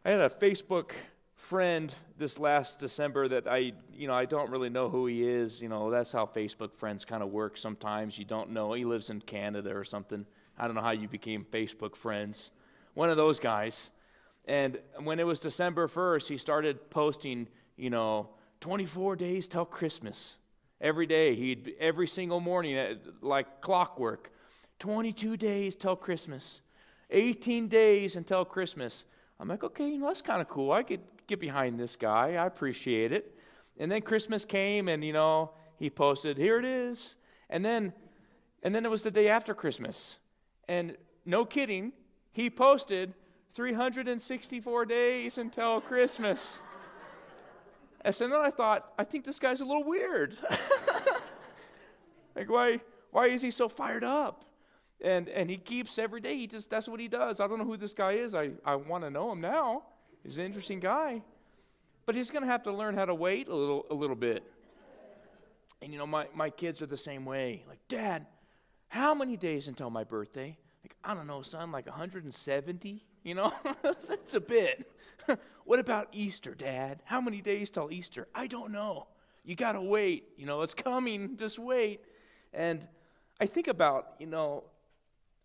I had a Facebook friend this last December that I don't really know who he is. That's how Facebook friends kind of work sometimes. You don't know. He lives in Canada or something. I don't know how you became Facebook friends. One of those guys. And when it was December 1st, he started posting, 24 days till Christmas. Every day, every single morning, like clockwork, 22 days till Christmas, 18 days until Christmas. I'm like, okay, that's kind of cool. I could get behind this guy. I appreciate it. And then Christmas came, and he posted, here it is. And then it was the day after Christmas, and no kidding, he posted 364 days until Christmas. And so then I thought, I think this guy's a little weird. Like, why is he so fired up? And he keeps every day, that's what he does. I don't know who this guy is. I want to know him now. He's an interesting guy. But he's going to have to learn how to wait a little bit. And my kids are the same way. Like, Dad, how many days until my birthday? Like, I don't know, son, like 170? That's a bit. What about Easter, Dad? How many days till Easter? I don't know. You got to wait. It's coming. Just wait. And I think about,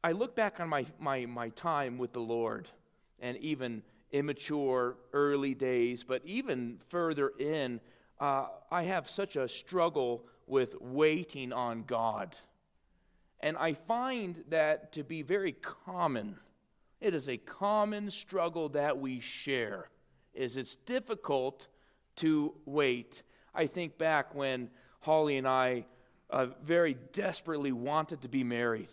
I look back on my time with the Lord, and even immature early days, but even further in, I have such a struggle with waiting on God. And I find that to be very common. It is a common struggle that we share, is it's difficult to wait. I think back when Holly and I very desperately wanted to be married.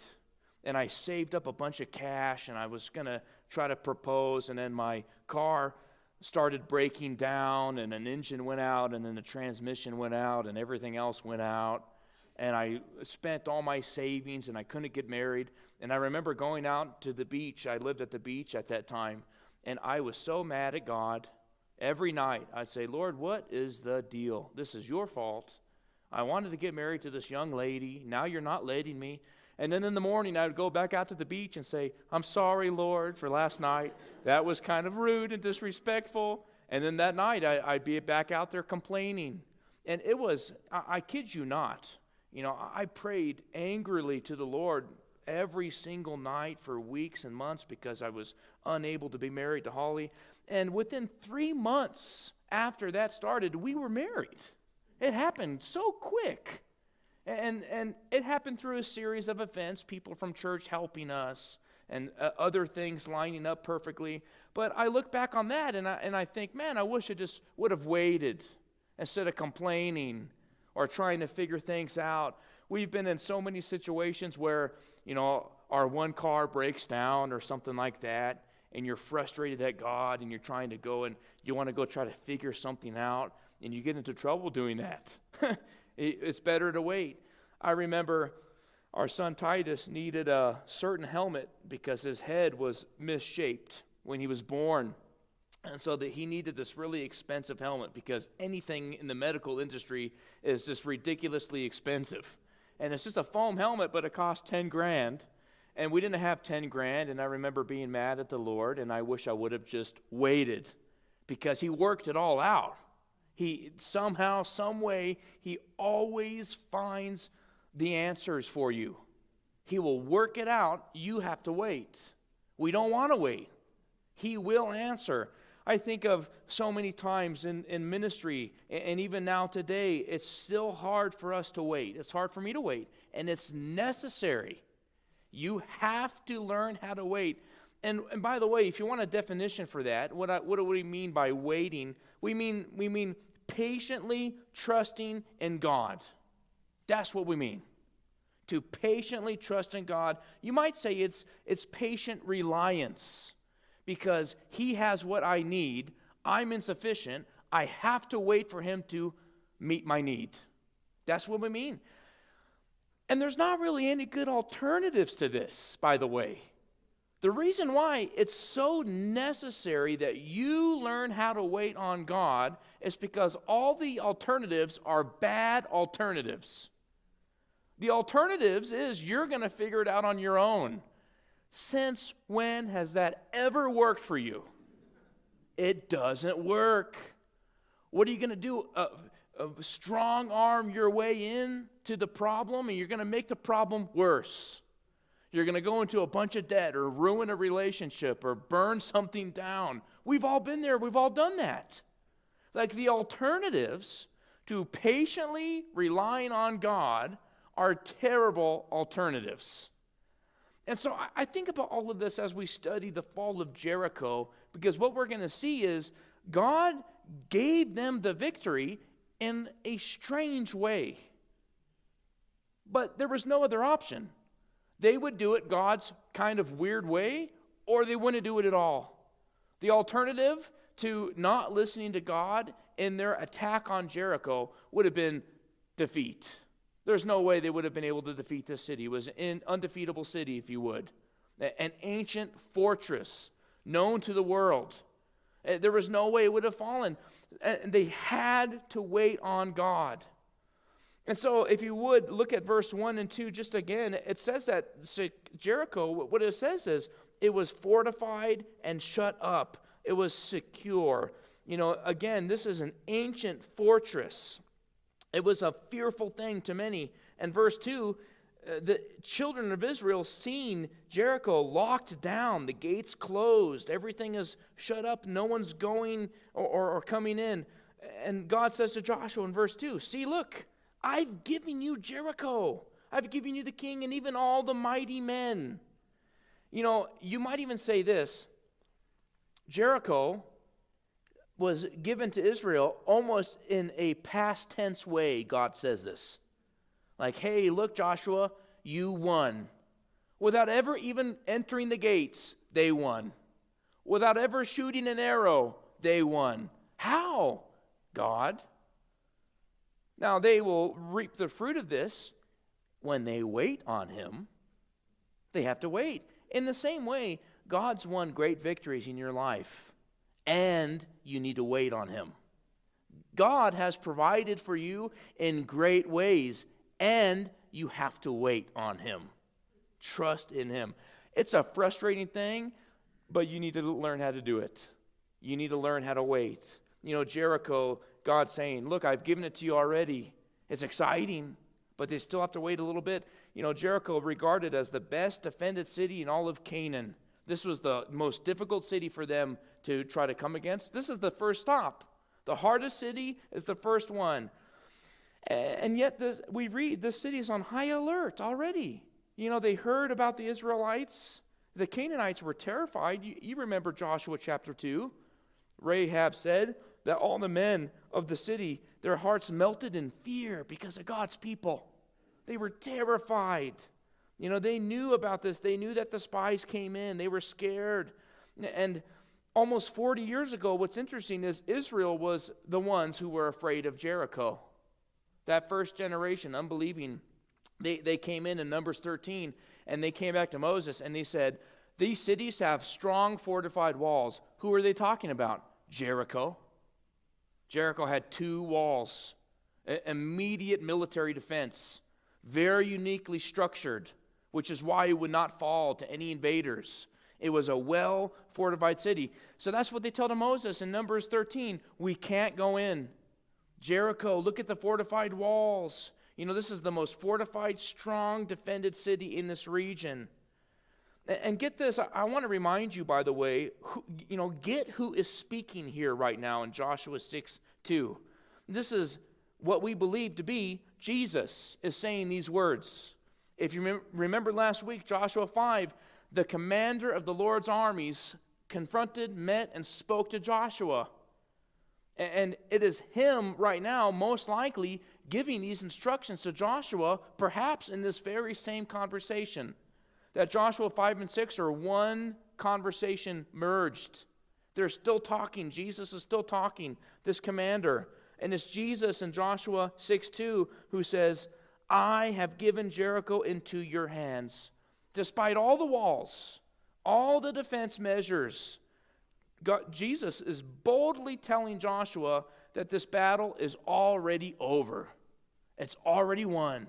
And I saved up a bunch of cash, and I was going to try to propose, and then my car started breaking down, and an engine went out, and then the transmission went out, and everything else went out. And I spent all my savings, and I couldn't get married. And I remember going out to the beach. I lived at the beach at that time, and I was so mad at God. Every night, I'd say, Lord, what is the deal? This is your fault. I wanted to get married to this young lady. Now you're not letting me. And then in the morning, I would go back out to the beach and say, I'm sorry, Lord, for last night. That was kind of rude and disrespectful. And then that night, I'd be back out there complaining. And it was, I kid you not, I prayed angrily to the Lord every single night for weeks and months because I was unable to be married to Holly. And within 3 months after that started, we were married. It happened so quick. And it happened through a series of events, people from church helping us, and other things lining up perfectly. But I look back on that, and I think, man, I wish I just would have waited instead of complaining or trying to figure things out. We've been in so many situations where, our one car breaks down or something like that, and you're frustrated at God, and you're trying to go and you want to go try to figure something out, and you get into trouble doing that. It's better to wait. I remember our son Titus needed a certain helmet because his head was misshaped when he was born. And so that he needed this really expensive helmet because anything in the medical industry is just ridiculously expensive. And it's just a foam helmet, but it cost $10,000. And we didn't have $10,000, and I remember being mad at the Lord, and I wish I would have just waited because he worked it all out. He somehow, some way, he always finds the answers for you. He will work it out. You have to wait. We don't want to wait. He will answer. I think of so many times in ministry, and even now today, it's still hard for us to wait. It's hard for me to wait, and it's necessary. You have to learn how to wait. And by the way, if you want a definition for that, what do we mean by waiting? We mean patiently trusting in God. That's what we mean. To patiently trust in God. You might say it's patient reliance because He has what I need. I'm insufficient. I have to wait for Him to meet my need. That's what we mean. And there's not really any good alternatives to this, by the way. The reason why it's so necessary that you learn how to wait on God is because all the alternatives are bad alternatives. The alternatives is you're going to figure it out on your own. Since when has that ever worked for you? It doesn't work. What are you going to do? Strong arm your way in to the problem, and you're going to make the problem worse. You're going to go into a bunch of debt or ruin a relationship or burn something down. We've all been there. We've all done that. Like, the alternatives to patiently relying on God are terrible alternatives. And so I think about all of this as we study the fall of Jericho, because what we're going to see is God gave them the victory in a strange way. But there was no other option. They would do it God's kind of weird way, or they wouldn't do it at all. The alternative to not listening to God in their attack on Jericho would have been defeat. There's no way they would have been able to defeat this city. It was an undefeatable city, if you would. An ancient fortress known to the world. There was no way it would have fallen. They had to wait on God. And so if you would, look at verse 1 and 2 just again. It says that Jericho, what it says is, it was fortified and shut up. It was secure. You know, again, this is an ancient fortress. It was a fearful thing to many. And verse 2, the children of Israel seen Jericho locked down, the gates closed, everything is shut up, no one's going or coming in. And God says to Joshua in verse 2, see, look, I've given you Jericho. I've given you the king and even all the mighty men. You know, you might even say this, Jericho was given to Israel almost in a past tense way. God says this. Like, hey, look, Joshua, you won. Without ever even entering the gates, they won. Without ever shooting an arrow, they won. How? God. Now, they will reap the fruit of this when they wait on him. They have to wait. In the same way, God's won great victories in your life, and you need to wait on him. God has provided for you in great ways, and you have to wait on him. Trust in him. It's a frustrating thing, but you need to learn how to do it. You need to learn how to wait. You know, Jericho, God saying, look, I've given it to you already. It's exciting, but they still have to wait a little bit. You know, Jericho regarded as the best defended city in all of Canaan. This was the most difficult city for them to try to come against. This is the first stop. The hardest city is the first one. And yet we read this city is on high alert already. You know, they heard about the Israelites. The Canaanites were terrified. You remember Joshua chapter 2. Rahab said that all the men of the city, their hearts melted in fear because of God's people. They were terrified. You know, they knew about this. They knew that the spies came in. They were scared. And almost 40 years ago, what's interesting is Israel was the ones who were afraid of Jericho. That first generation, unbelieving, they came in Numbers 13, and they came back to Moses, and they said, these cities have strong fortified walls. Who are they talking about? Jericho. Jericho had 2 walls, immediate military defense, very uniquely structured, which is why it would not fall to any invaders. It was a well-fortified city. So that's what they tell to Moses in Numbers 13. We can't go in. Jericho, look at the fortified walls. You know, this is the most fortified, strong, defended city in this region. And get this, I want to remind you, by the way, get who is speaking here right now in Joshua 6:2. This is what we believe to be Jesus is saying these words. If you remember last week, Joshua 5, the commander of the Lord's armies confronted, met, and spoke to Joshua. And it is him right now, most likely, giving these instructions to Joshua, perhaps in this very same conversation. That Joshua 5 and 6 are one conversation merged. They're still talking. Jesus is still talking, this commander. And it's Jesus in Joshua 6:2 who says, I have given Jericho into your hands. Despite all the walls, all the defense measures, Jesus is boldly telling Joshua that this battle is already over. It's already won.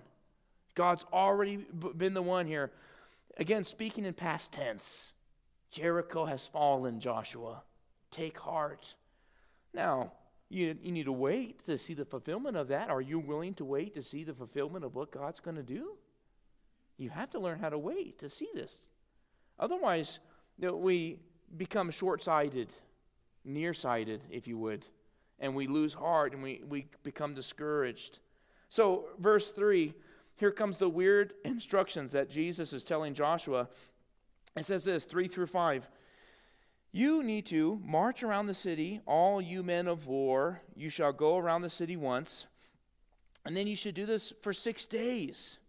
God's already been the one here. Again, speaking in past tense, Jericho has fallen, Joshua. Take heart. Now, you need to wait to see the fulfillment of that. Are you willing to wait to see the fulfillment of what God's going to do? You have to learn how to wait to see this. Otherwise, we become short-sighted, nearsighted, if you would, and we lose heart and we become discouraged. So, verse 3, here comes the weird instructions that Jesus is telling Joshua. It says this, 3 through 5. You need to march around the city, all you men of war. You shall go around the city once, and then you should do this for 6 days.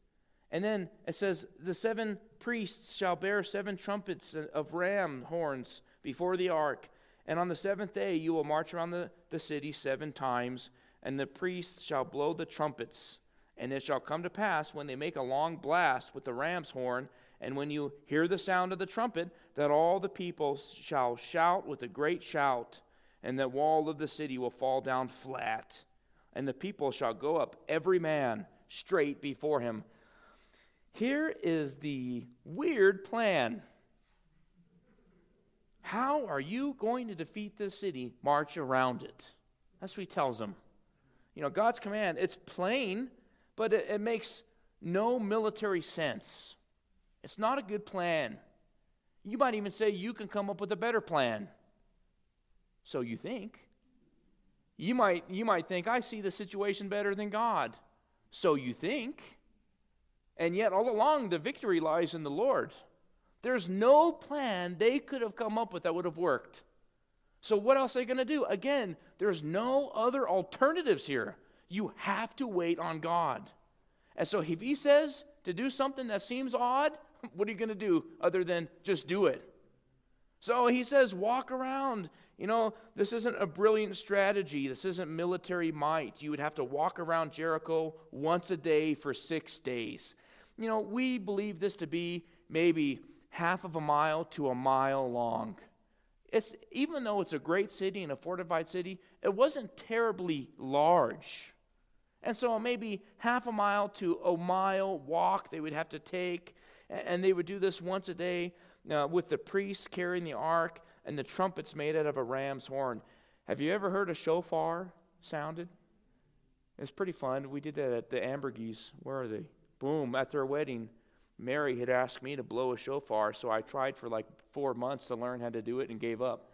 And then it says, the 7 priests shall bear 7 trumpets of ram horns before the ark. And on the 7th day you will march around the city 7 times, and the priests shall blow the trumpets. And it shall come to pass, when they make a long blast with the ram's horn, and when you hear the sound of the trumpet, that all the people shall shout with a great shout, and the wall of the city will fall down flat. And the people shall go up, every man straight before him. Here is the weird plan. How are you going to defeat this city? March around it. That's what he tells them. God's command, it's plain, but it makes no military sense. It's not a good plan. You might even say you can come up with a better plan. So you think. You might think, I see the situation better than God. So you think. And yet all along the victory lies in the Lord. There's no plan they could have come up with that would have worked. So what else are they going to do? Again, there's no other alternatives here. You have to wait on God. And so if he says to do something that seems odd, what are you going to do other than just do it? So he says, walk around. This isn't a brilliant strategy. This isn't military might. You would have to walk around Jericho once a day for 6 days. We believe this to be maybe half of a mile to a mile long. Even though it's a great city and a fortified city, it wasn't terribly large. And so maybe half a mile to a mile walk they would have to take. And they would do this once a day with the priests carrying the ark and the trumpets made out of a ram's horn. Have you ever heard a shofar sounded? It's pretty fun. We did that at the Ambergees. Where are they? Boom, at their wedding, Mary had asked me to blow a shofar, so I tried for like 4 months to learn how to do it and gave up.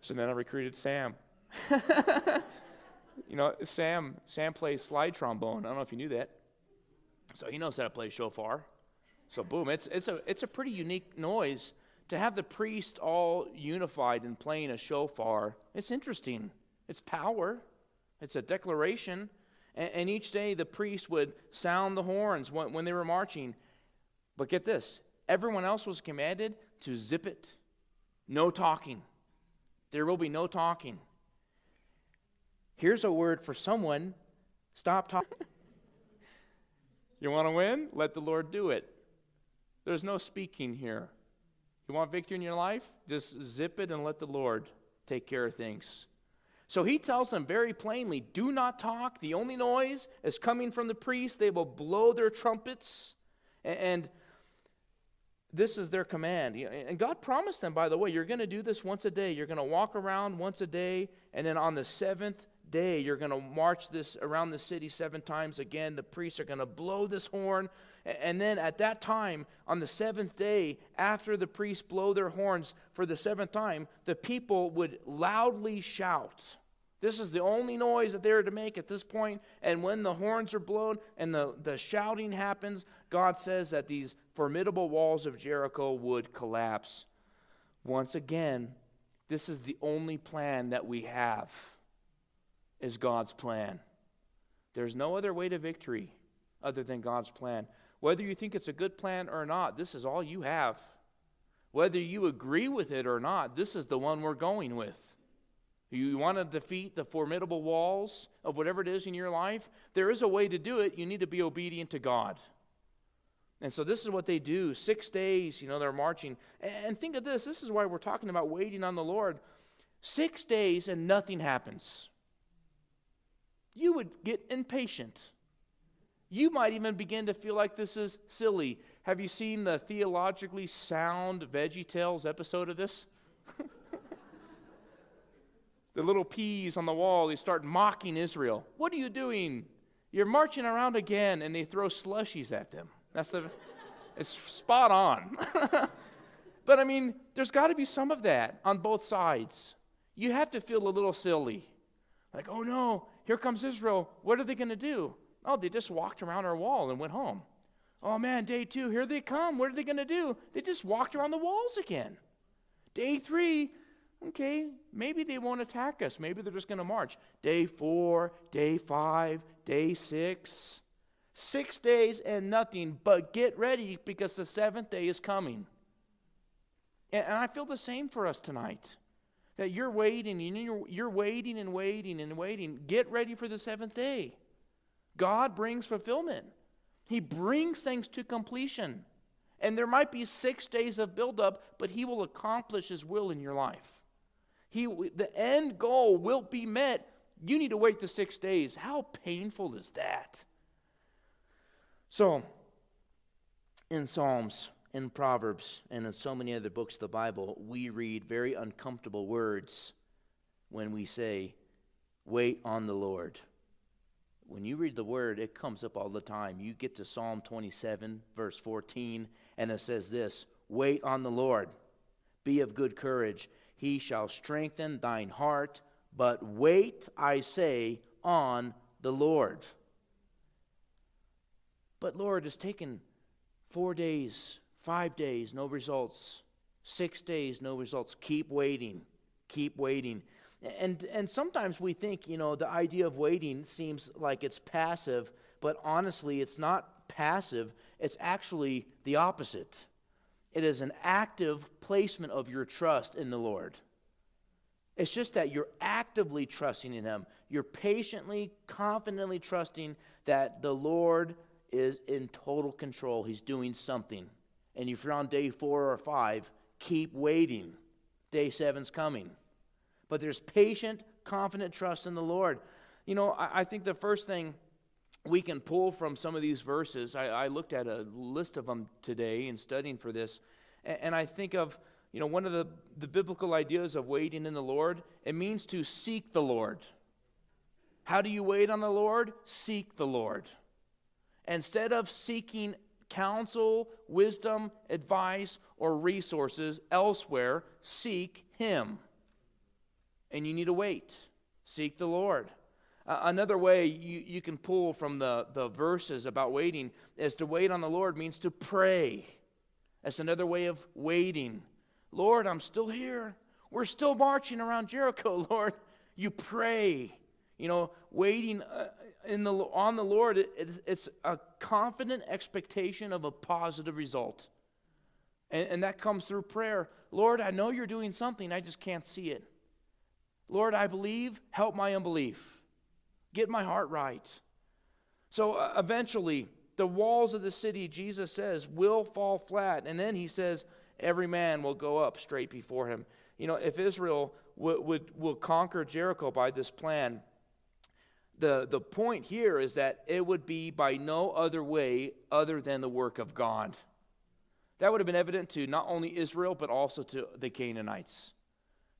So then I recruited Sam. Sam plays slide trombone. I don't know if you knew that. So he knows how to play shofar. So boom, it's a pretty unique noise to have the priest all unified and playing a shofar. It's interesting. It's power. It's a declaration. And each day the priest would sound the horns when they were marching. But get this, everyone else was commanded to zip it. No talking. There will be no talking. Here's a word for someone. Stop talking. You want to win? Let the Lord do it. There's no speaking here. You want victory in your life? Just zip it and let the Lord take care of things. So he tells them very plainly, do not talk. The only noise is coming from the priests. They will blow their trumpets. And this is their command. And God promised them, by the way, you're going to do this once a day. You're going to walk around once a day. And then on the 7th day, you're going to march this around the city 7 times again. The priests are going to blow this horn. And then at that time, on the 7th day, after the priests blow their horns for the 7th time, the people would loudly shout. This is the only noise that they are to make at this point. And when the horns are blown and the shouting happens, God says that these formidable walls of Jericho would collapse. Once again, this is the only plan that we have, is God's plan. There's no other way to victory other than God's plan. Whether you think it's a good plan or not, this is all you have. Whether you agree with it or not, this is the one we're going with. You want to defeat the formidable walls of whatever it is in your life? There is a way to do it. You need to be obedient to God. And so this is what they do. 6 days, they're marching. And think of this. This is why we're talking about waiting on the Lord. 6 days and nothing happens. You would get impatient. You might even begin to feel like this is silly. Have you seen the theologically sound VeggieTales episode of this? the little peas on the wall, they start mocking Israel. What are you doing? You're marching around again, and they throw slushies at them. It's spot on. But I mean, there's got to be some of that on both sides. You have to feel a little silly. Like, oh no, here comes Israel. What are they going to do? Oh, they just walked around our wall and went home. Oh man, day 2, here they come. What are they going to do? They just walked around the walls again. Day 3, okay, maybe they won't attack us. Maybe they're just going to march. Day 4, day 5, day 6. 6 days and nothing, but get ready because the 7th day is coming. And I feel the same for us tonight. That you're waiting, and you're waiting and waiting and waiting. Get ready for the 7th day. God brings fulfillment. He brings things to completion. And there might be 6 days of buildup, but He will accomplish His will in your life. The end goal will be met. You need to wait the 6 days. How painful is that? So, in Psalms, in Proverbs, and in so many other books of the Bible, we read very uncomfortable words when we say, wait on the Lord. When you read the word, it comes up all the time. You get to Psalm 27, verse 14, and it says this, wait on the Lord, be of good courage. He shall strengthen thine heart, but wait, I say, on the Lord. But Lord, it's taken 4 days, 5 days, no results. 6 days, no results. Keep waiting. Keep waiting. And sometimes we think, the idea of waiting seems like it's passive, but honestly, it's not passive. It's actually the opposite. It is an active placement of your trust in the Lord. It's just that you're actively trusting in Him. You're patiently, confidently trusting that the Lord is in total control. He's doing something. And if you're on day 4 or 5, keep waiting. Day 7's coming. But there's patient, confident trust in the Lord. I think the first thing we can pull from some of these verses, I looked at a list of them today in studying for this, and I think of, one of the biblical ideas of waiting in the Lord, it means to seek the Lord. How do you wait on the Lord? Seek the Lord. Instead of seeking counsel, wisdom, advice, or resources elsewhere, seek Him. And you need to wait. Seek the Lord. Another way you can pull from the verses about waiting is to wait on the Lord means to pray. That's another way of waiting. Lord, I'm still here. We're still marching around Jericho, Lord. You pray. Waiting on the Lord, it's a confident expectation of a positive result. And that comes through prayer. Lord, I know you're doing something. I just can't see it. Lord, I believe. Help my unbelief. Get my heart right. So eventually, the walls of the city, Jesus says, will fall flat. And then He says, every man will go up straight before him. If Israel will conquer Jericho by this plan, the point here is that it would be by no other way other than the work of God. That would have been evident to not only Israel, but also to the Canaanites.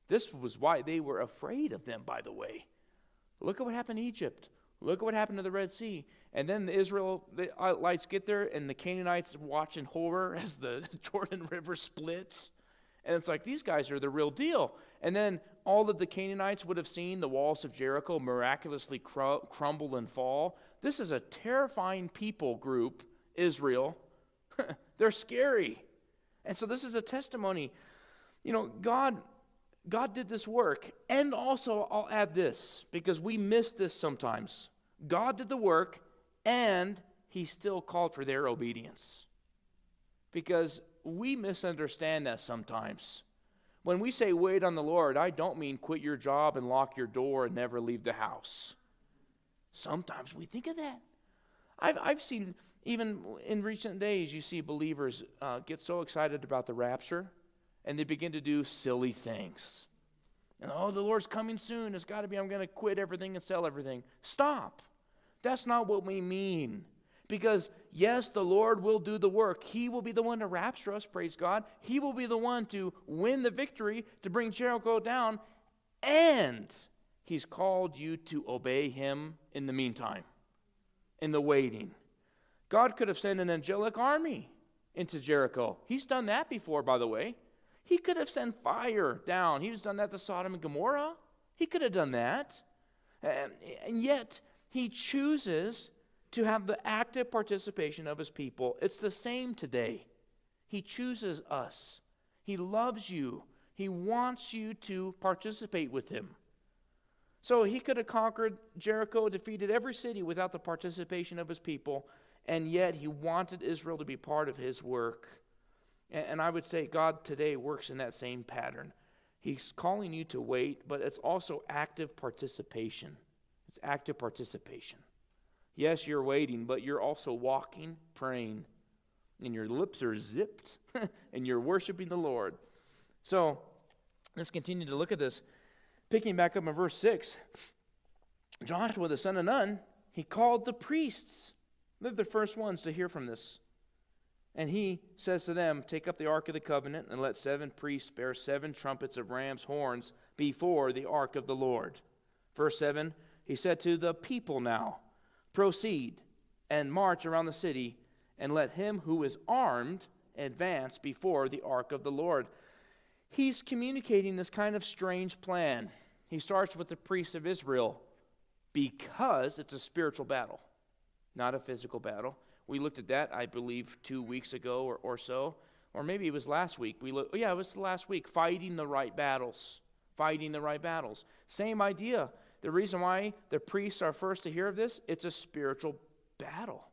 This was why they were afraid of them, by the way. Look at what happened to Egypt. Look at what happened to the Red Sea. And then the Israelites get there, and the Canaanites watch in horror as the Jordan River splits. And it's like, these guys are the real deal. And then all of the Canaanites would have seen the walls of Jericho miraculously crumble and fall. This is a terrifying people group, Israel. They're scary. And so this is a testimony. God did this work. And also, I'll add this, because we miss this sometimes. God did the work, and He still called for their obedience. Because we misunderstand that sometimes. When we say wait on the Lord, I don't mean quit your job and lock your door and never leave the house. Sometimes we think of that. I've seen, even in recent days, you see believers get so excited about the rapture, and they begin to do silly things. And, the Lord's coming soon. It's got to be, I'm going to quit everything and sell everything. Stop. That's not what we mean. Because, yes, the Lord will do the work. He will be the one to rapture us, praise God. He will be the one to win the victory, to bring Jericho down. and he's called you to obey him in the meantime, in the waiting. God could have sent an angelic army into Jericho. He's done that before, by the way. He could have sent fire down. He's done that to Sodom and Gomorrah. He could have done that. And yet, he chooses to have the active participation of his people. It's the same today. He chooses us. He loves you. He wants you to participate with him. So he could have conquered Jericho, defeated every city without the participation of his people, and yet he wanted Israel to be part of his work. And I would say God today works in that same pattern. He's calling you to wait, but it's also active participation. It's active participation. Yes, you're waiting, but you're also walking, praying, and your lips are zipped, and you're worshiping the Lord. So let's continue to look at this. Picking back up in verse 6, Joshua, the son of Nun, he called the priests. They're the first ones to hear from this. And he says to them, take up the ark of the covenant and let 7 priests bear 7 trumpets of ram's horns before the ark of the Lord. Verse 7, he said to the people now, proceed and march around the city and let him who is armed advance before the ark of the Lord. He's communicating this kind of strange plan. He starts with the priests of Israel because it's a spiritual battle, not a physical battle. We looked at that, I believe, 2 weeks ago or so. Or maybe it was last week. It was last week. Fighting the right battles. Fighting the right battles. Same idea. The reason why the priests are first to hear of this, it's a spiritual battle.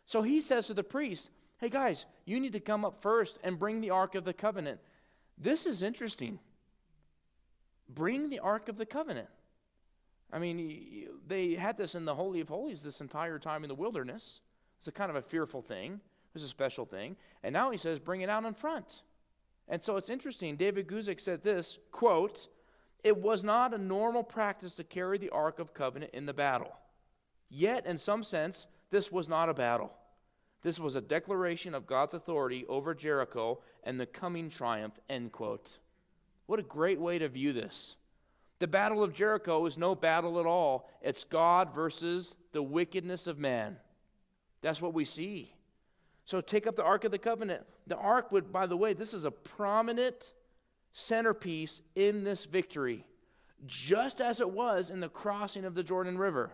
So he says to the priests, hey guys, you need to come up first and bring the Ark of the Covenant. This is interesting. Bring the Ark of the Covenant. I mean, they had this in the Holy of Holies this entire time in the wilderness. It's a kind of a fearful thing. It was a special thing. And now he says, bring it out in front. And so it's interesting. David Guzik said this, quote, it was not a normal practice to carry the Ark of Covenant in the battle. Yet, in some sense, this was not a battle. This was a declaration of God's authority over Jericho and the coming triumph, end quote. What a great way to view this. The battle of Jericho is no battle at all. It's God versus the wickedness of man. That's what we see. So take up the Ark of the Covenant. The Ark would, by the way, this is a prominent centerpiece in this victory, just as it was in the crossing of the Jordan River.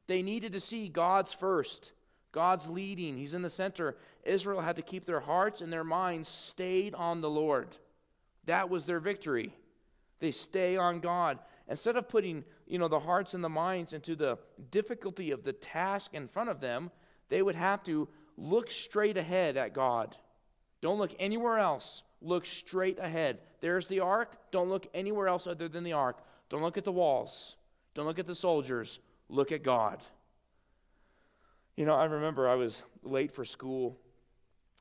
They needed to see God's first. God's leading. He's in the center. Israel had to keep their hearts and their minds stayed on the Lord. That was their victory. They stay on God. Instead of putting, the hearts and the minds into the difficulty of the task in front of them, they would have to look straight ahead at God. Don't look anywhere else. Look straight ahead. There's the ark. Don't look anywhere else other than the ark. Don't look at the walls. Don't look at the soldiers. Look at God. I remember I was late for school,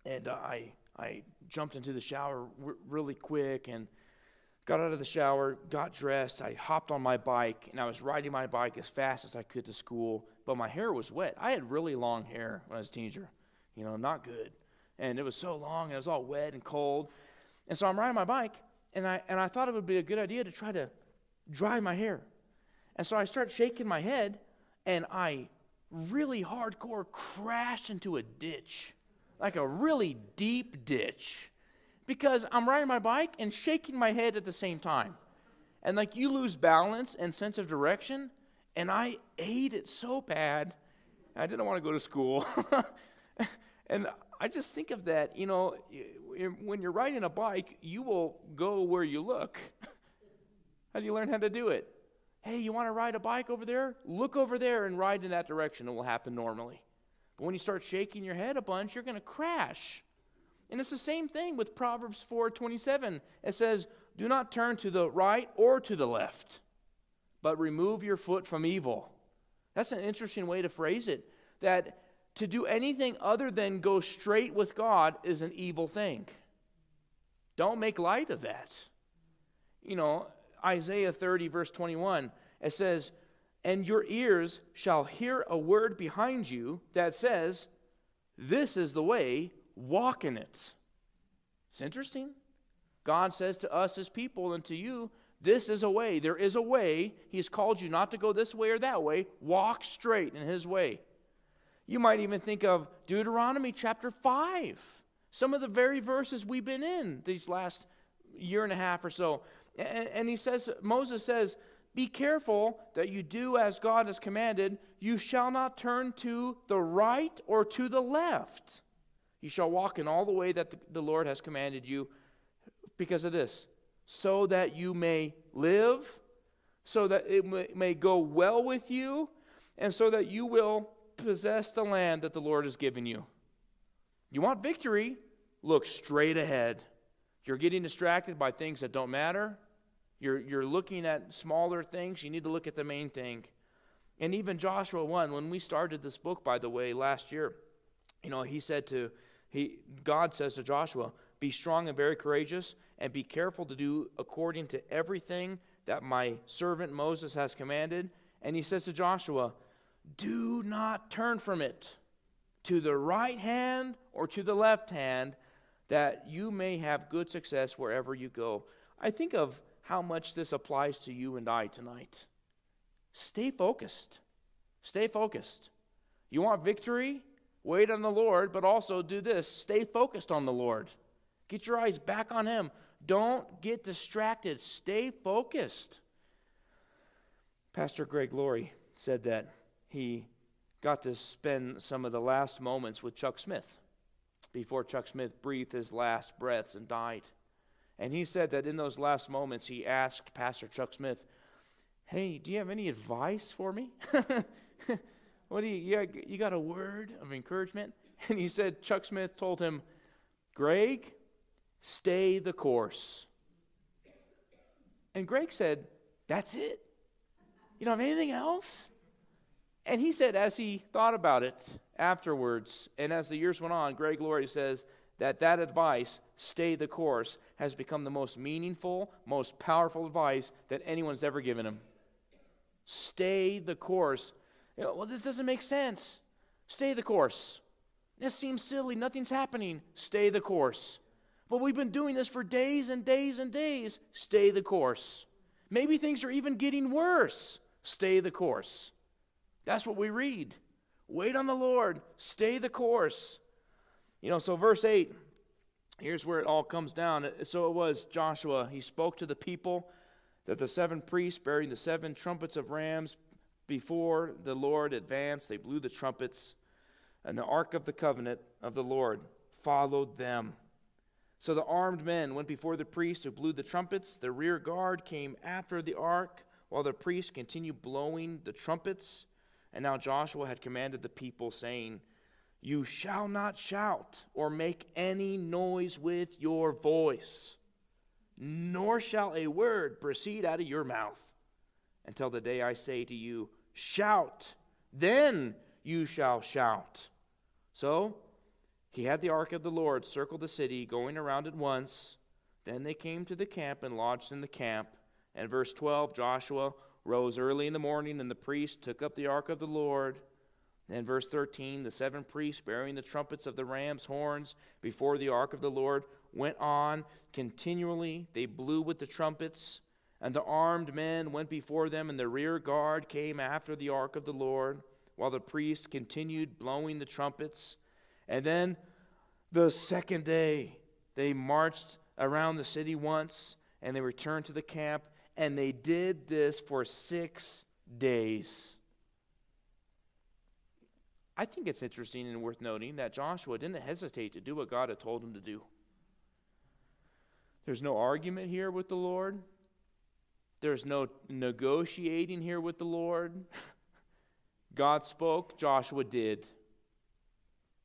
and I jumped into the shower really quick and got out of the shower, got dressed. I hopped on my bike, and I was riding my bike as fast as I could to school, but my hair was wet. I had really long hair when I was a teenager, not good. And it was so long, and it was all wet and cold. And so I'm riding my bike, and I thought it would be a good idea to try to dry my hair. And so I start shaking my head, and I really hardcore crashed into a ditch, like a really deep ditch, because I'm riding my bike and shaking my head at the same time. And you lose balance and sense of direction, and I ate it so bad, I didn't want to go to school. And I just think of that, when you're riding a bike, you will go where you look. How do you learn how to do it? Hey, you want to ride a bike over there? Look over there and ride in that direction. It will happen normally. But when you start shaking your head a bunch, you're going to crash. And it's the same thing with Proverbs 4:27. It says, do not turn to the right or to the left, but remove your foot from evil. That's an interesting way to phrase it, that to do anything other than go straight with God is an evil thing. Don't make light of that. Isaiah 30, verse 21, it says, and your ears shall hear a word behind you that says, this is the way, walk in it. It's interesting. God says to us as people and to you, This is a way. There is a way. He's called you not to go this way or that way. Walk straight in His way. You might even think of Deuteronomy chapter 5. Some of the very verses we've been in these last year and a half or so. And he says, Moses says, be careful that you do as God has commanded. You shall not turn to the right or to the left. You shall walk in all the way that the Lord has commanded you because of this, so that you may live, so that it may go well with you, and so that you will possess the land that the Lord has given you. You want victory? Look straight ahead. You're getting distracted by things that don't matter. You're looking at smaller things. You need to look at the main thing. And even Joshua 1, when we started this book, by the way, last year, God says to Joshua, be strong and very courageous, and be careful to do according to everything that my servant Moses has commanded. And he says to Joshua, do not turn from it to the right hand or to the left hand, that you may have good success wherever you go. I think of how much this applies to you and I tonight. Stay focused. Stay focused. You want victory? Wait on the Lord, but also do this. Stay focused on the Lord. Get your eyes back on Him. Don't get distracted. Stay focused. Pastor Greg Laurie said that he got to spend some of the last moments with Chuck Smith before Chuck Smith breathed his last breaths and died. And he said that in those last moments, he asked Pastor Chuck Smith, hey, do you have any advice for me? You got a word of encouragement? And he said, Chuck Smith told him, Greg, stay the course. And Greg said, that's it? You don't have anything else? And he said, as he thought about it afterwards, and as the years went on, Greg Laurie says that advice, stay the course, has become the most meaningful, most powerful advice that anyone's ever given him. Stay the course. Well, this doesn't make sense. Stay the course. This seems silly. Nothing's happening. Stay the course. But we've been doing this for days and days and days. Stay the course. Maybe things are even getting worse. Stay the course. That's what we read. Wait on the Lord. Stay the course. So verse 8, here's where it all comes down. So it was Joshua. He spoke to the people that the 7 priests bearing the 7 trumpets of rams before the Lord advanced. They blew the trumpets, and the ark of the covenant of the Lord followed them. So the armed men went before the priests who blew the trumpets. The rear guard came after the ark, while the priests continued blowing the trumpets. And now Joshua had commanded the people, saying, you shall not shout or make any noise with your voice, nor shall a word proceed out of your mouth until the day I say to you, shout, then you shall shout. So he had the ark of the Lord circle the city, going around it once. Then they came to the camp and lodged in the camp. And verse 12, Joshua rose early in the morning, and the priests took up the ark of the Lord. And verse 13, the 7 priests bearing the trumpets of the ram's horns before the ark of the Lord went on continually. They blew with the trumpets, and the armed men went before them, and the rear guard came after the ark of the Lord, while the priests continued blowing the trumpets. And then the second day, they marched around the city once, and they returned to the camp, and they did this for 6 days. I think it's interesting and worth noting that Joshua didn't hesitate to do what God had told him to do. There's no argument here with the Lord. There's no negotiating here with the Lord. God spoke, Joshua did.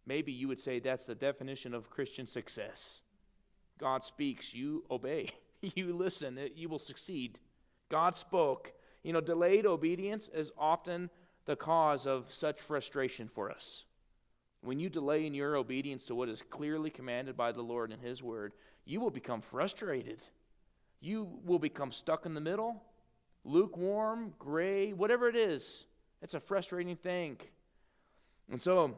Maybe you would say that's the definition of Christian success. God speaks, you obey. You listen, you will succeed. God spoke. Delayed obedience is often the cause of such frustration for us. When you delay in your obedience to what is clearly commanded by the Lord in His Word, you will become frustrated. You will become stuck in the middle, lukewarm, gray, whatever it is. It's a frustrating thing. And so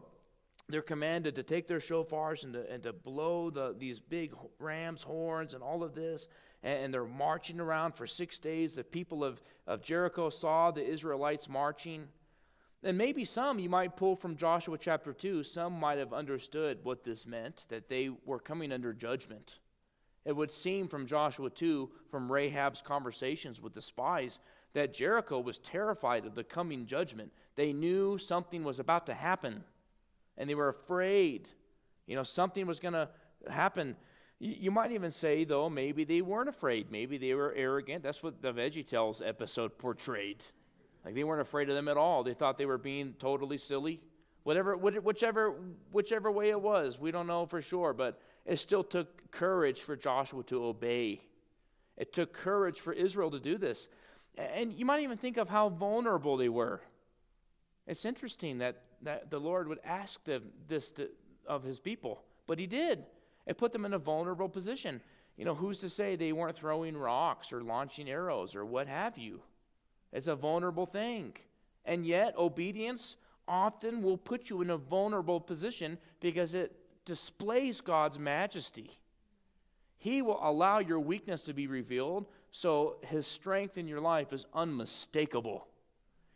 they're commanded to take their shofars and to blow these big ram's horns and all of this. and they're marching around for 6 days. The people of Jericho saw the Israelites marching. And maybe some you might pull from Joshua chapter 2, some might have understood what this meant, that they were coming under judgment. It would seem from Joshua 2, from Rahab's conversations with the spies, that Jericho was terrified of the coming judgment. They knew something was about to happen, and they were afraid. Something was going to happen. You might even say, though, maybe they weren't afraid. Maybe they were arrogant. That's what the VeggieTales episode portrayed. Like they weren't afraid of them at all. They thought they were being totally silly. Whichever way it was, we don't know for sure, but it still took courage for Joshua to obey. It took courage for Israel to do this. And you might even think of how vulnerable they were. It's interesting that the Lord would ask them this of his people, but he did. It put them in a vulnerable position. Who's to say they weren't throwing rocks or launching arrows or what have you? It's a vulnerable thing. And yet, obedience often will put you in a vulnerable position because it displays God's majesty. He will allow your weakness to be revealed, so his strength in your life is unmistakable.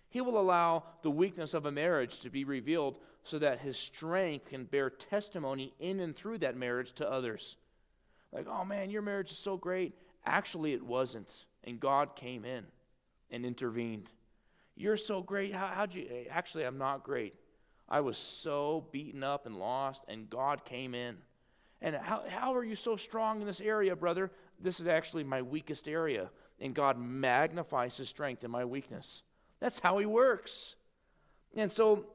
He will allow the weakness of a marriage to be revealed so that his strength can bear testimony in and through that marriage to others. Like, oh man, your marriage is so great. Actually, it wasn't. And God came in and intervened. You're so great. How'd you? Actually, I'm not great. I was so beaten up and lost, and God came in. And how are you so strong in this area, brother? This is actually my weakest area, and God magnifies his strength in my weakness. That's how he works. And so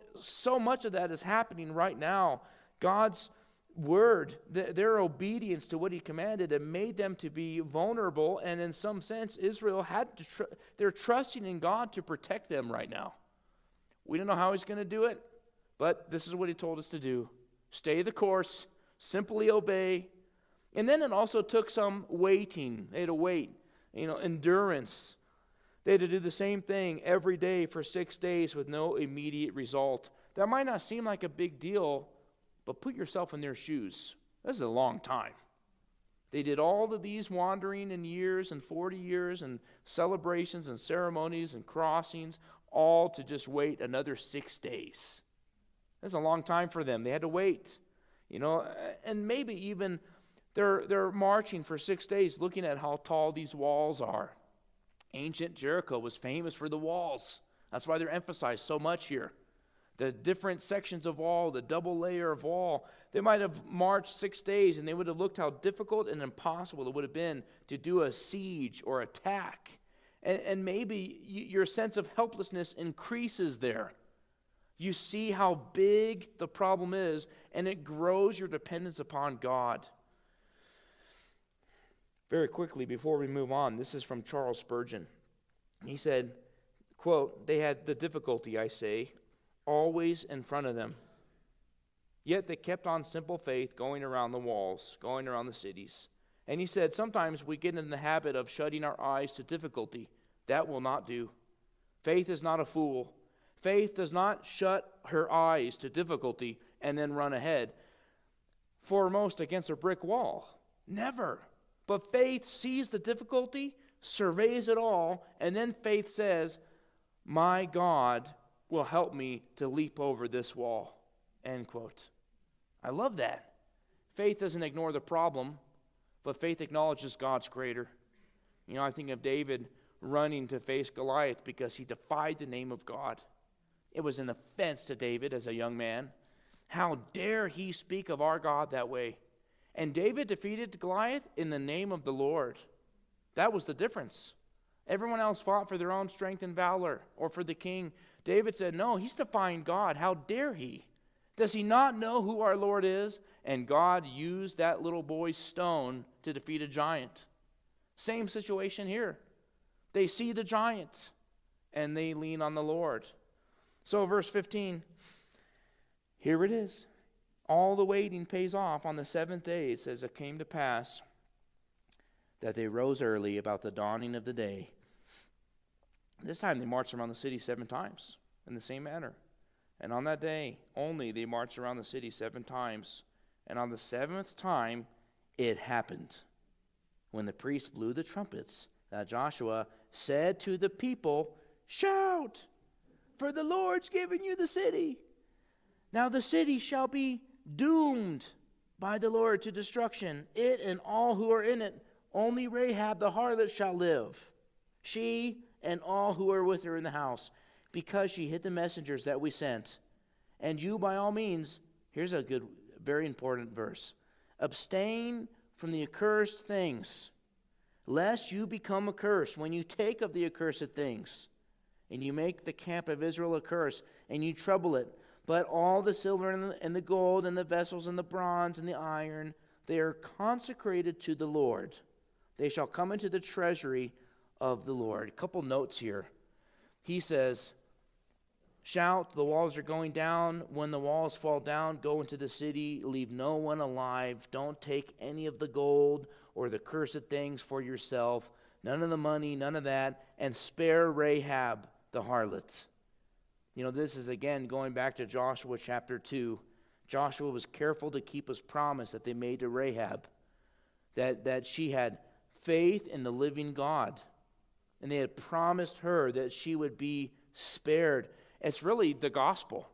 much of that is happening right now. God's word, their obedience to what he commanded, it made them to be vulnerable, and in some sense, Israel had to they're trusting in God to protect them right now. We don't know how he's going to do it, but this is what he told us to do. Stay the course, simply obey. And then it also took some waiting. They had to wait, endurance. They had to do the same thing every day for 6 days with no immediate result. That might not seem like a big deal, but put yourself in their shoes. This is a long time. They did all of these wandering in years and 40 years and celebrations and ceremonies and crossings, all to just wait another 6 days. That's a long time for them. They had to wait, and maybe even they're marching for 6 days looking at how tall these walls are. Ancient Jericho was famous for the walls. That's why they're emphasized so much here. The different sections of wall, the double layer of wall. They might have marched 6 days, and they would have looked how difficult and impossible it would have been to do a siege or attack. And maybe your sense of helplessness increases there. You see how big the problem is, and it grows your dependence upon God. Very quickly, before we move on, this is from Charles Spurgeon. He said, quote, "They had the difficulty, I say, always in front of them. Yet they kept on simple faith going around the walls, going around the cities." And he said, sometimes we get in the habit of shutting our eyes to difficulty. That will not do. Faith is not a fool. Faith does not shut her eyes to difficulty and then run ahead, foremost against a brick wall. Never. But faith sees the difficulty, surveys it all, and then faith says, my God will help me to leap over this wall. End quote. I love that. Faith doesn't ignore the problem, but faith acknowledges God's greater. I think of David running to face Goliath because he defied the name of God. It was an offense to David as a young man. How dare he speak of our God that way? And David defeated Goliath in the name of the Lord. That was the difference. Everyone else fought for their own strength and valor or for the king. David said, no, he's defying God. How dare he? Does he not know who our Lord is? And God used that little boy's stone to defeat a giant. Same situation here. They see the giant and they lean on the Lord. So verse 15, here it is. All the waiting pays off. On the seventh day, it says, it came to pass that they rose early about the dawning of the day. This time they marched around the city 7 times in the same manner. And on that day only they marched around the city 7 times. And on the 7th time it happened. when the priests blew the trumpets, that Joshua said to the people, "Shout, for the Lord's given you the city. Now the city shall be doomed by the Lord to destruction, it and all who are in it. Only Rahab the harlot shall live, she and all who are with her in the house, because she hid the messengers that we sent. And you, by all means," here's a good, very important verse, "abstain from the accursed things, lest you become accursed when you take of the accursed things, and you make the camp of Israel a curse, and you trouble it. But all the silver and the gold and the vessels and the bronze and the iron, they are consecrated to the Lord. They shall come into the treasury of the Lord." A couple notes here. He says, "Shout, the walls are going down. When the walls fall down, go into the city. Leave no one alive. Don't take any of the gold or the cursed things for yourself. None of the money, none of that. And spare Rahab the harlot." You know, this is again going back to Joshua chapter 2. Joshua was careful to keep his promise that they made to Rahab, that she had faith in the living God. And they had promised her that she would be spared. It's really the gospel.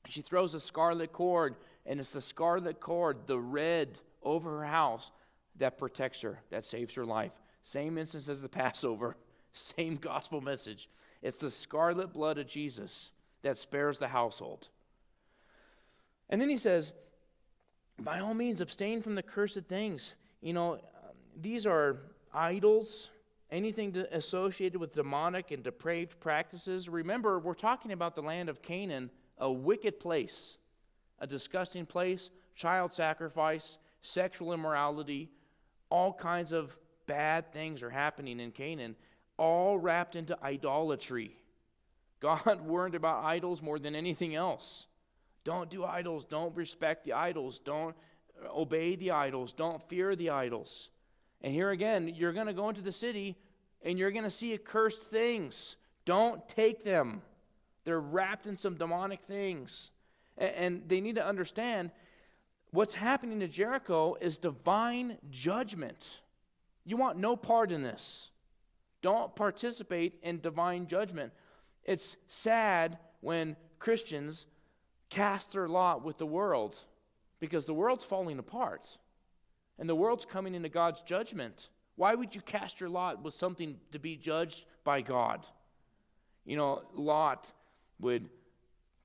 She throws a scarlet cord, and it's the scarlet cord, the red over her house, that protects her, that saves her life. Same instance as the Passover, same gospel message. It's the scarlet blood of Jesus that spares the household. And then he says, by all means, abstain from the cursed things. You know, these are idols, anything associated with demonic and depraved practices. Remember, we're talking about the land of Canaan, a wicked place, a disgusting place, child sacrifice, sexual immorality, all kinds of bad things are happening in Canaan, all wrapped into idolatry. God warned about idols more than anything else. Don't do idols. Don't respect the idols. Don't obey the idols. Don't fear the idols. And here again, you're going to go into the city and you're going to see accursed things. Don't take them. They're wrapped in some demonic things. And they need to understand what's happening to Jericho is divine judgment. You want no part in this. Don't participate in divine judgment. It's sad when Christians cast their lot with the world, because the world's falling apart and the world's coming into God's judgment. Why would you cast your lot with something to be judged by God? You know, Lot would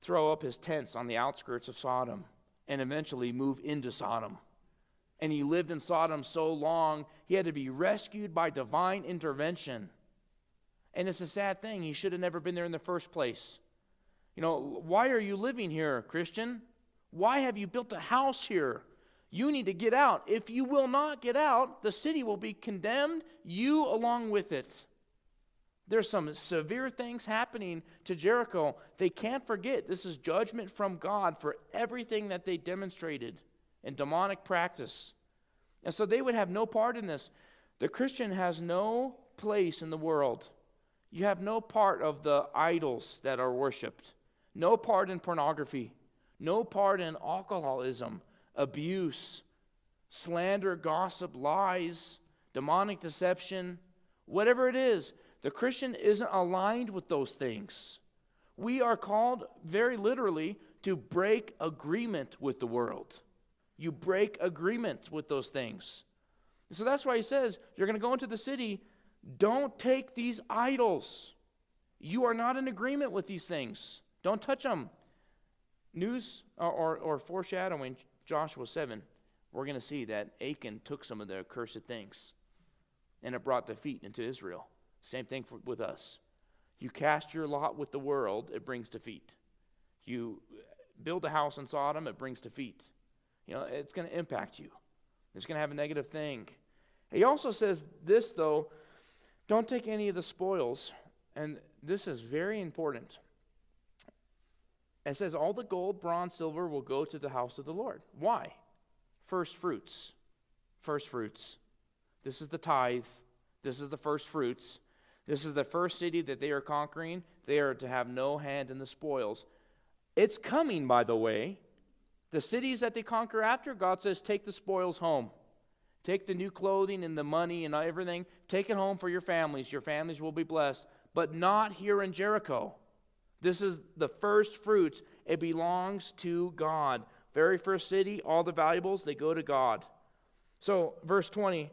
throw up his tents on the outskirts of Sodom and eventually move into Sodom. And he lived in Sodom so long, he had to be rescued by divine intervention. And it's a sad thing. He should have never been there in the first place. You know, why are you living here, Christian? Why have you built a house here? You need to get out. If you will not get out, the city will be condemned, you along with it. There's some severe things happening to Jericho. They can't forget this is judgment from God for everything that they demonstrated in demonic practice. And so they would have no part in this. The Christian has no place in the world. You have no part of the idols that are worshipped. No part in pornography. No part in alcoholism, abuse, slander, gossip, lies, demonic deception. Whatever it is, the Christian isn't aligned with those things. We are called, very literally, to break agreement with the world. You break agreement with those things. So that's why he says, you're going to go into the city, don't take these idols. You are not in agreement with these things. Don't touch them. News or foreshadowing Joshua 7, we're going to see that Achan took some of the accursed things and it brought defeat into Israel. Same thing with us. You cast your lot with the world, it brings defeat. You build a house in Sodom, it brings defeat. You know, it's going to impact you. It's going to have a negative thing. He also says this, though, don't take any of the spoils. And this is very important. It says all the gold, bronze, silver will go to the house of the Lord. Why? First fruits. First fruits. This is the tithe. This is the first fruits. This is the first city that they are conquering. They are to have no hand in the spoils. It's coming, by the way. The cities that they conquer after, God says, take the spoils home. Take the new clothing and the money and everything. Take it home for your families. Your families will be blessed. But not here in Jericho. This is the first fruits. It belongs to God. Very first city, all the valuables, they go to God. So, verse 20,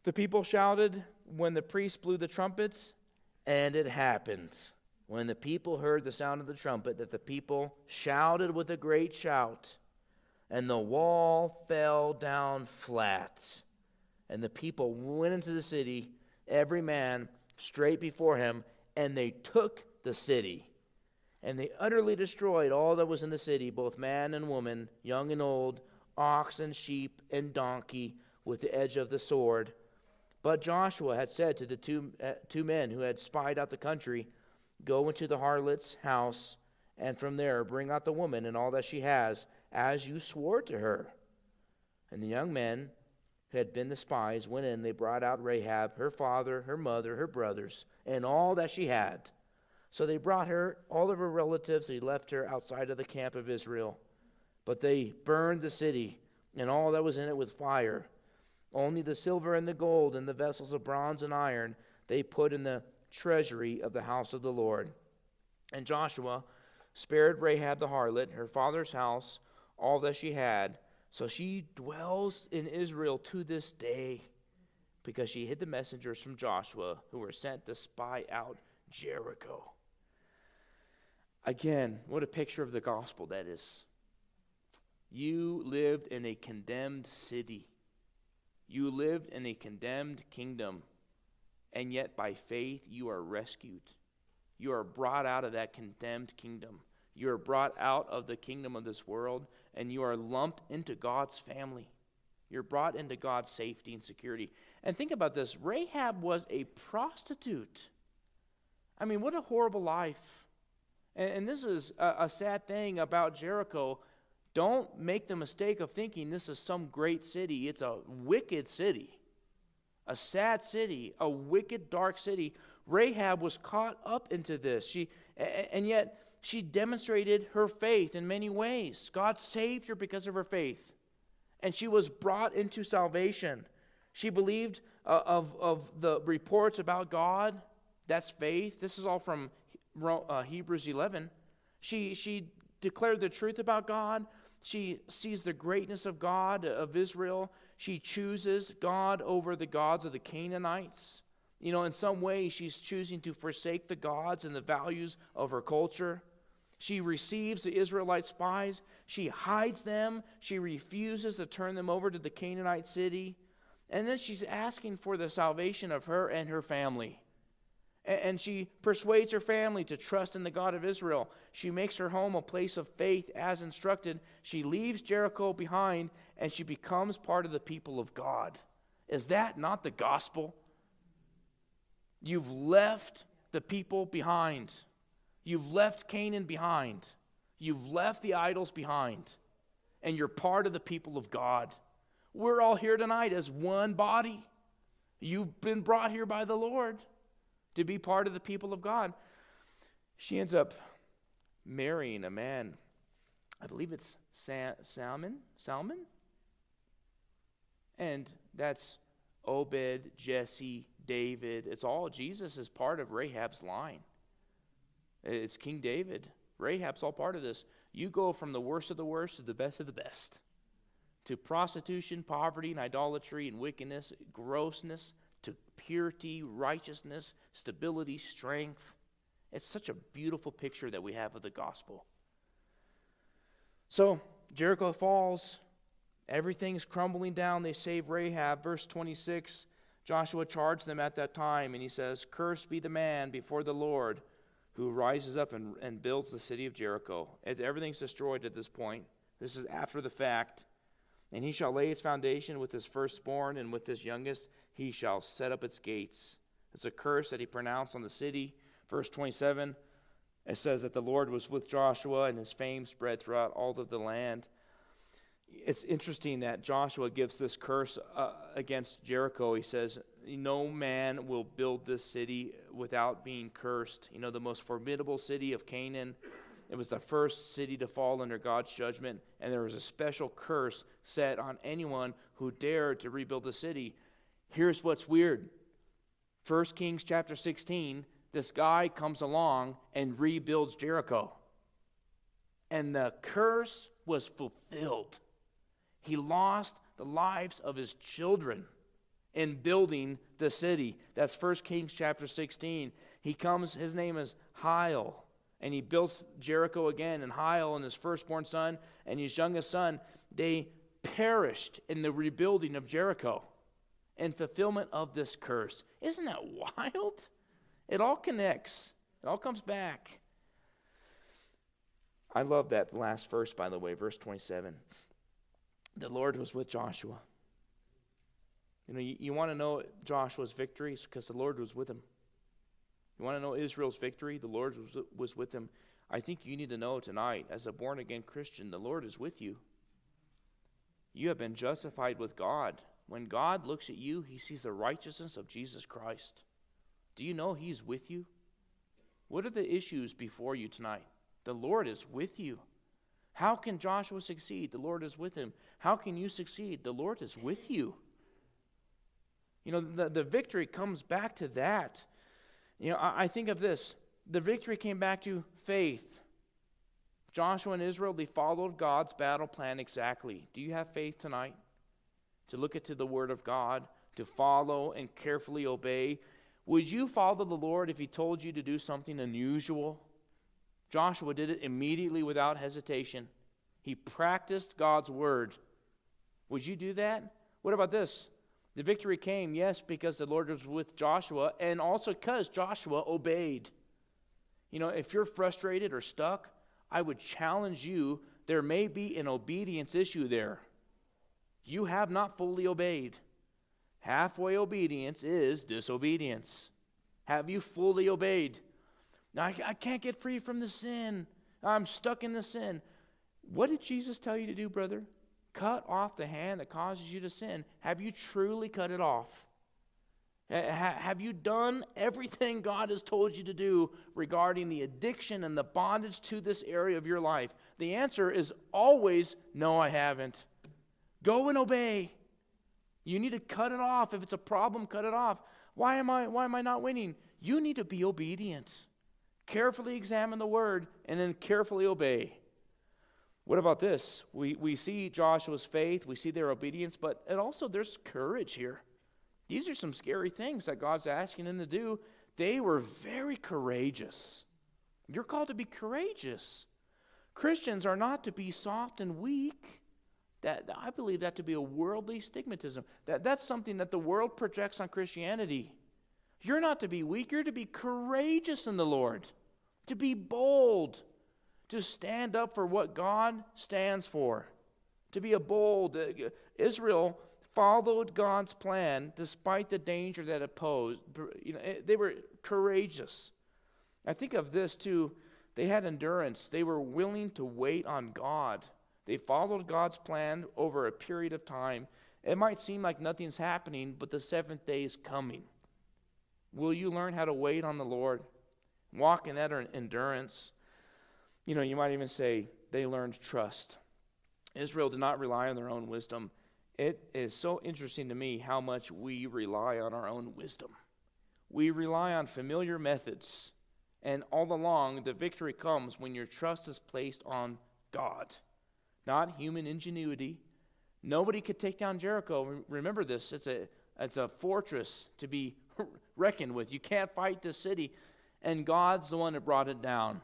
the people shouted when the priest blew the trumpets, and it happened. When the people heard the sound of the trumpet, that the people shouted with a great shout, and the wall fell down flat. And the people went into the city, every man straight before him, and they took the city. And they utterly destroyed all that was in the city, both man and woman, young and old, ox and sheep and donkey, with the edge of the sword. But Joshua had said to the two men who had spied out the country, go into the harlot's house, and from there bring out the woman and all that she has, as you swore to her. And the young men who had been the spies went in. They brought out Rahab, her father, her mother, her brothers, and all that she had. So they brought her, all of her relatives. They left her outside of the camp of Israel. But they burned the city and all that was in it with fire. Only the silver and the gold and the vessels of bronze and iron they put in the treasury of the house of the Lord. And Joshua spared Rahab the harlot, her father's house, all that she had. So she dwells in Israel to this day, because she hid the messengers from Joshua who were sent to spy out Jericho. Again, what a picture of the gospel that is. You lived in a condemned city. You lived in a condemned kingdom. And yet by faith you are rescued. You are brought out of that condemned kingdom. You are brought out of the kingdom of this world, and you are lumped into God's family. You're brought into God's safety and security. And think about this. Rahab was a prostitute. I mean, what a horrible life. And this is a sad thing about Jericho. Don't make the mistake of thinking this is some great city. It's a wicked city. A sad city. A wicked, dark city. Rahab was caught up into this. And yet she demonstrated her faith in many ways. God saved her because of her faith. And she was brought into salvation. She believed of the reports about God. That's faith. This is all from Hebrews 11. She declared the truth about God. She sees the greatness of God, of Israel. She chooses God over the gods of the Canaanites. You know, in some way, she's choosing to forsake the gods and the values of her culture. She receives the Israelite spies. She hides them. She refuses to turn them over to the Canaanite city. And then she's asking for the salvation of her and her family. And she persuades her family to trust in the God of Israel. She makes her home a place of faith as instructed. She leaves Jericho behind, and she becomes part of the people of God. Is that not the gospel? You've left the people behind. You've left Canaan behind. You've left the idols behind. And you're part of the people of God. We're all here tonight as one body. You've been brought here by the Lord to be part of the people of God. She ends up marrying a man. I believe it's Salmon. And that's Obed, Jesse, David. It's all Jesus is part of Rahab's line. It's King David. Rahab's all part of this. You go from the worst of the worst to the best of the best. To prostitution, poverty, and idolatry, and wickedness, grossness, to purity, righteousness, stability, strength. It's such a beautiful picture that we have of the gospel. So, Jericho falls. Everything's crumbling down. They save Rahab. Verse 26, Joshua charged them at that time, and he says, "Cursed be the man before the Lord who rises up and builds the city of Jericho." Everything's destroyed at this point. This is after the fact. "And he shall lay its foundation with his firstborn, and with his youngest he shall set up its gates." It's a curse that he pronounced on the city. Verse 27, it says that the Lord was with Joshua, and his fame spread throughout all of the land. It's interesting that Joshua gives this curse against Jericho. He says, no man will build this city without being cursed. You know, the most formidable city of Canaan, It was the first city to fall under God's judgment, and there was a special curse set on anyone who dared to rebuild the city. Here's what's weird. 1 Kings chapter 16, this guy comes along and rebuilds Jericho. And the curse was fulfilled. He lost the lives of his children in building the city. That's 1 Kings chapter 16. He comes, his name is Hiel, and he builds Jericho again. And Hiel and his firstborn son and his youngest son, they perished in the rebuilding of Jericho in fulfillment of this curse. Isn't that wild? It all connects. It all comes back. I love that last verse, by the way, verse 27. The Lord was with Joshua. You know, you want to know Joshua's victories because the Lord was with him. You want to know Israel's victory? The Lord was with him. I think you need to know tonight, as a born-again Christian, the Lord is with you. You have been justified with God. When God looks at you, he sees the righteousness of Jesus Christ. Do you know he's with you? What are the issues before you tonight? The Lord is with you. How can Joshua succeed? The Lord is with him. How can you succeed? The Lord is with you. You know, the victory comes back to that. You know, I think of this. The victory came back to faith. Joshua and Israel, they followed God's battle plan exactly. Do you have faith tonight? To look into the Word of God, to follow and carefully obey. Would you follow the Lord if he told you to do something unusual? Joshua did it immediately without hesitation. He practiced God's Word. Would you do that? What about this? The victory came, yes, because the Lord was with Joshua, and also because Joshua obeyed. You know, if you're frustrated or stuck, I would challenge you, there may be an obedience issue there. You have not fully obeyed. Halfway obedience is disobedience. Have you fully obeyed? Now, I can't get free from the sin. I'm stuck in the sin. What did Jesus tell you to do, brother? Cut off the hand that causes you to sin. Have you truly cut it off? Have you done everything God has told you to do regarding the addiction and the bondage to this area of your life? The answer is always, no, I haven't. Go and obey. You need to cut it off. If it's a problem, cut it off. Why am I not winning? You need to be obedient. Carefully examine the Word and then carefully obey. What about this? We see Joshua's faith, we see their obedience, but there's courage here. These are some scary things that God's asking them to do. They were very courageous. You're called to be courageous. Christians are not to be soft and weak. I believe that to be a worldly stigmatism. That's something that the world projects on Christianity. You're not to be weak. You're to be courageous in the Lord, to be bold, to stand up for what God stands for, to be a bold. Israel followed God's plan despite the danger that it posed. You know, they were courageous. I think of this too. They had endurance. They were willing to wait on God. They followed God's plan over a period of time. It might seem like nothing's happening, but the seventh day is coming. Will you learn how to wait on the Lord? Walk in that endurance. You know, you might even say they learned trust. Israel did not rely on their own wisdom. It is so interesting to me how much we rely on our own wisdom. We rely on familiar methods. And all along, the victory comes when your trust is placed on God, not human ingenuity. Nobody could take down Jericho. Remember this, it's a fortress to be reckoned with. You can't fight this city, and God's the one that brought it down.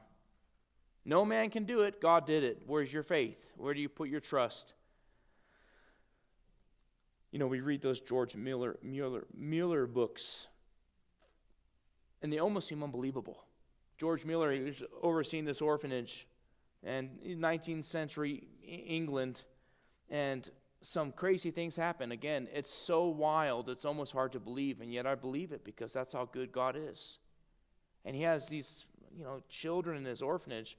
No man can do it. God did it. Where's your faith? Where do you put your trust? You know, we read those George Mueller books, and they almost seem unbelievable. George Mueller, he was overseeing this orphanage and in 19th century England, and some crazy things happen. Again, it's so wild, it's almost hard to believe, and yet I believe it because that's how good God is. And he has these, children in his orphanage,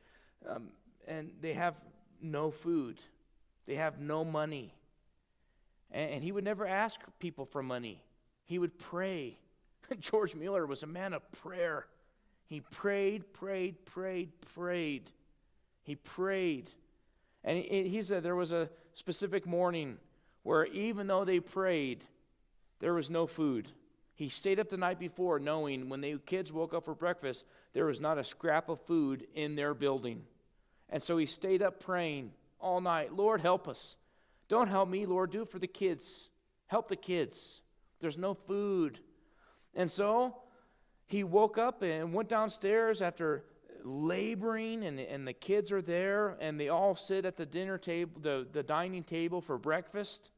and they have no food. They have no money. And he would never ask people for money. He would pray. George Mueller was a man of prayer. He prayed. He prayed. And he said there was a specific morning where even though they prayed, there was no food. He stayed up the night before knowing when the kids woke up for breakfast, there was not a scrap of food in their building. And so he stayed up praying all night. Lord, help us. Don't help me, Lord. Do it for the kids. Help the kids. There's no food. And so he woke up and went downstairs after laboring, and the kids are there, and they all sit at the dinner table, the dining table for breakfast,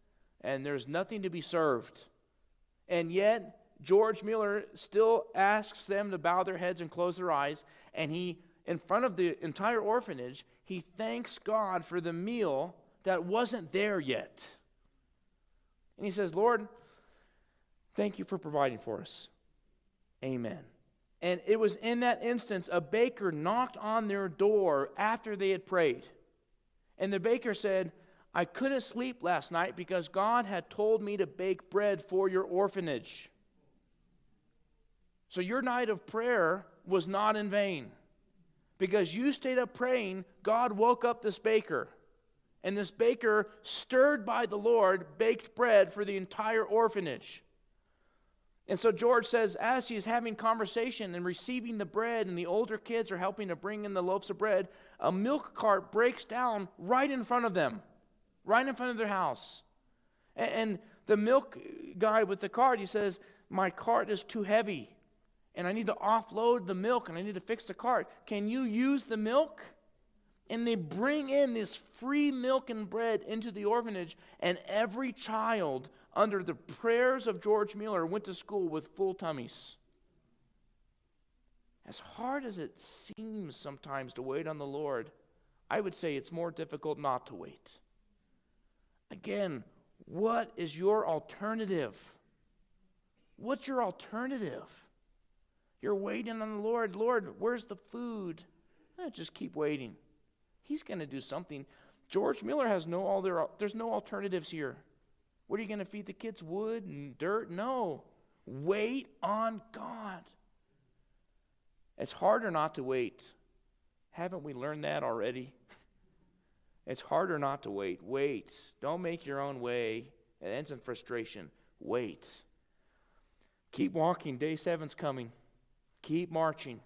and there's nothing to be served. And yet, George Mueller still asks them to bow their heads and close their eyes, and he, in front of the entire orphanage, he thanks God for the meal that wasn't there yet. And he says, Lord, thank you for providing for us. Amen. And it was in that instance, a baker knocked on their door after they had prayed. And the baker said, I couldn't sleep last night because God had told me to bake bread for your orphanage. So your night of prayer was not in vain. Because you stayed up praying, God woke up this baker. And this baker, stirred by the Lord, baked bread for the entire orphanage. And so George says, as he's having conversation and receiving the bread, and the older kids are helping to bring in the loaves of bread, a milk cart breaks down right in front of them, right in front of their house. And the milk guy with the cart, he says, my cart is too heavy, and I need to offload the milk, and I need to fix the cart. Can you use the milk? And they bring in this free milk and bread into the orphanage, and every child under the prayers of George Mueller went to school with full tummies. As hard as it seems sometimes to wait on the Lord, I would say it's more difficult not to wait. Again, what is your alternative? What's your alternative? You're waiting on the Lord. Lord, where's the food? Just keep waiting. He's going to do something. George Mueller has there's no alternatives here. What are you going to feed the kids? Wood and dirt? No. Wait on God. It's harder not to wait. Haven't we learned that already? It's harder not to wait. Wait. Don't make your own way. It ends in frustration. Wait. Keep walking. Day 7's coming. Keep marching.